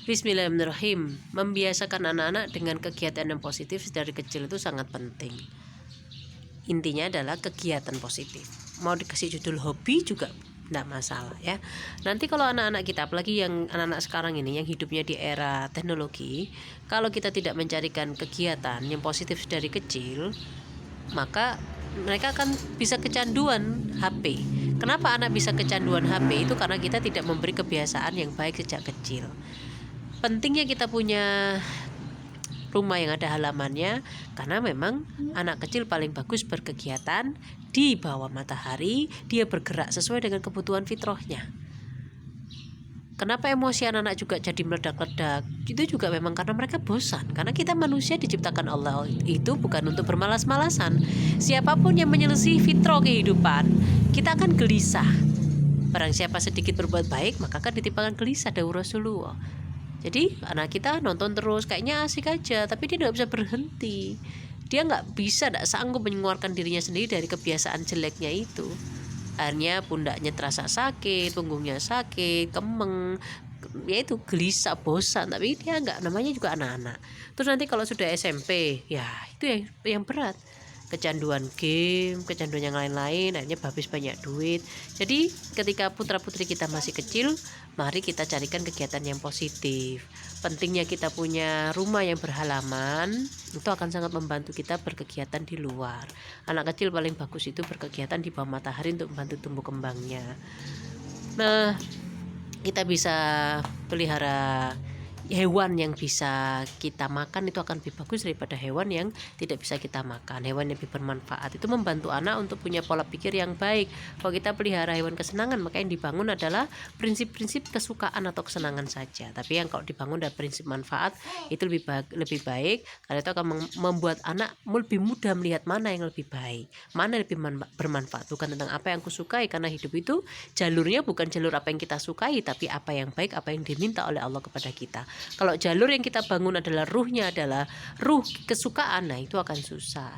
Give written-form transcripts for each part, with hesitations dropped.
Bismillahirrahmanirrahim. Membiasakan anak-anak dengan kegiatan yang positif dari kecil itu sangat penting. Intinya adalah kegiatan positif. Mau dikasih judul hobi juga tidak masalah ya. Nanti kalau anak-anak kita, apalagi yang anak-anak sekarang ini yang hidupnya di era teknologi, kalau kita tidak mencarikan kegiatan yang positif dari kecil, maka mereka akan bisa kecanduan HP. Kenapa anak bisa kecanduan HP? Itu karena kita tidak memberi kebiasaan yang baik sejak kecil. Pentingnya kita punya rumah yang ada halamannya, karena memang anak kecil paling bagus berkegiatan di bawah matahari, dia bergerak sesuai dengan kebutuhan fitrahnya. Kenapa emosi anak-anak juga jadi meledak-ledak? Itu juga memang karena mereka bosan. Karena kita manusia diciptakan Allah itu bukan untuk bermalas-malasan. Siapapun yang menyelesaikan fitrah kehidupan, kita akan gelisah. Barang siapa sedikit berbuat baik, maka akan ditimpakan gelisah, dawuh Rasulullah. Jadi anak kita nonton terus, kayaknya asik aja, tapi dia tidak bisa berhenti. Dia nggak sanggup mengeluarkan dirinya sendiri dari kebiasaan jeleknya itu. Akhirnya pundaknya terasa sakit, punggungnya sakit, kemeng, yaitu gelisah, bosan. Tapi dia nggak, namanya juga anak-anak. Terus nanti kalau sudah SMP, ya itu yang berat. Kecanduan game, kecanduan yang lain-lain, akhirnya habis banyak duit. Jadi ketika putra-putri kita masih kecil, mari kita carikan kegiatan yang positif. Pentingnya kita punya rumah yang berhalaman, itu akan sangat membantu kita berkegiatan di luar. Anak kecil paling bagus itu berkegiatan di bawah matahari untuk membantu tumbuh kembangnya. Nah, kita bisa pelihara hewan yang bisa kita makan, itu akan lebih bagus daripada hewan yang tidak bisa kita makan. Hewan yang lebih bermanfaat itu membantu anak untuk punya pola pikir yang baik. Kalau kita pelihara hewan kesenangan, maka yang dibangun adalah prinsip-prinsip kesukaan atau kesenangan saja. Tapi yang kalau dibangun dari prinsip manfaat itu lebih baik, karena itu akan membuat anak lebih mudah melihat mana yang lebih baik, mana yang lebih bermanfaat. Bukan tentang apa yang aku sukai, karena hidup itu jalurnya bukan jalur apa yang kita sukai, tapi apa yang baik, apa yang diminta oleh Allah kepada kita. Kalau jalur yang kita bangun adalah ruhnya, adalah ruh kesukaan, nah itu akan susah.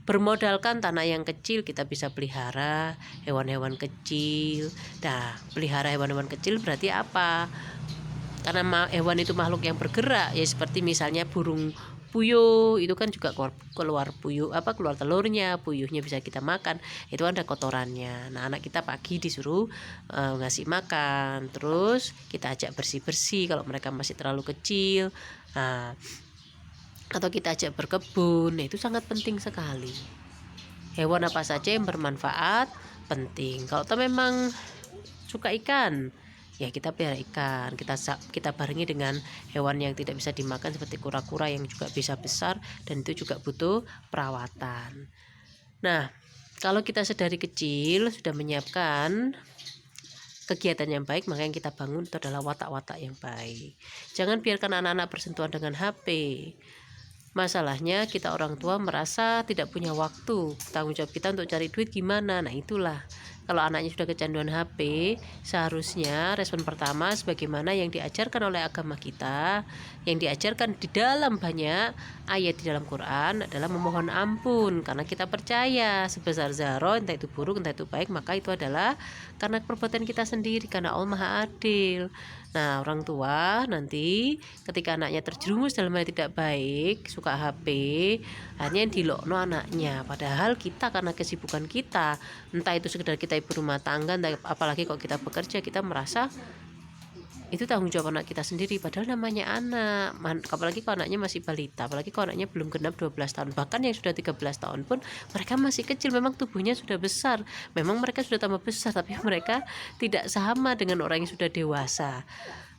Bermodalkan tanah yang kecil, kita bisa pelihara hewan-hewan kecil. Nah, pelihara hewan-hewan kecil berarti apa? Karena hewan itu makhluk yang bergerak, ya seperti misalnya burung puyuh, itu kan juga keluar telurnya, puyuhnya bisa kita makan, itu ada kotorannya. Nah, anak kita pagi disuruh ngasih makan, terus kita ajak bersih-bersih kalau mereka masih terlalu kecil. Nah, atau kita ajak berkebun, nah, itu sangat penting sekali. Hewan apa saja yang bermanfaat penting. Kalau memang suka ikan, ya kita pelihara ikan, kita barengi dengan hewan yang tidak bisa dimakan seperti kura-kura yang juga bisa besar dan itu juga butuh perawatan. Nah, kalau kita sedari kecil sudah menyiapkan kegiatan yang baik, maka yang kita bangun itu adalah watak-watak yang baik. Jangan biarkan anak-anak bersentuhan dengan HP. Masalahnya kita orang tua merasa tidak punya waktu, tanggung jawab kita untuk cari duit gimana. Nah, itulah kalau anaknya sudah kecanduan HP, seharusnya respon pertama sebagaimana yang diajarkan oleh agama kita, yang diajarkan di dalam banyak ayat di dalam Quran adalah memohon ampun, karena kita percaya sebesar zarah, entah itu buruk entah itu baik, maka itu adalah karena perbuatan kita sendiri, karena Allah Maha Adil. Nah, orang tua nanti ketika anaknya terjerumus dalam hal tidak baik, suka HP, hanya dilokno anaknya. Padahal kita karena kesibukan kita, entah itu sekedar kita ibu rumah tangga, apalagi kalau kita bekerja, kita merasa itu tanggung jawab anak kita sendiri. Padahal namanya anak, apalagi kalau anaknya masih balita, apalagi kalau anaknya belum genap 12 tahun, bahkan yang sudah 13 tahun pun mereka masih kecil. Memang tubuhnya sudah besar, memang mereka sudah tambah besar, tapi mereka tidak sama dengan orang yang sudah dewasa.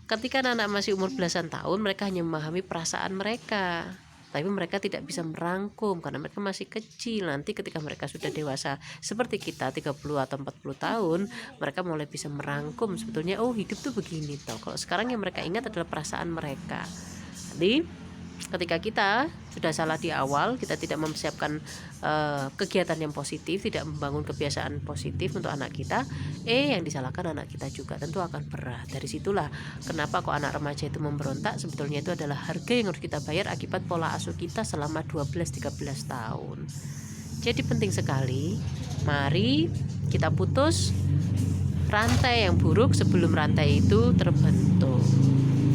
Ketika anak masih umur belasan tahun, mereka hanya memahami perasaan mereka, tapi mereka tidak bisa merangkum karena mereka masih kecil. Nanti ketika mereka sudah dewasa seperti kita 30 atau 40 tahun, mereka mulai bisa merangkum sebetulnya, oh hidup tuh begini toh. Kalau sekarang yang mereka ingat adalah perasaan mereka. Jadi ketika kita sudah salah di awal, kita tidak mempersiapkan kegiatan yang positif, tidak membangun kebiasaan positif untuk anak kita, yang disalahkan anak kita juga, tentu akan berat. Dari situlah kenapa kok anak remaja itu memberontak, sebetulnya itu adalah harga yang harus kita bayar akibat pola asuh kita selama 12-13 tahun. Jadi penting sekali, mari kita putus rantai yang buruk sebelum rantai itu terbentuk.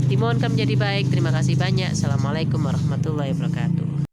Dimohonkan menjadi baik. Terima kasih banyak. Assalamualaikum warahmatullahi wabarakatuh.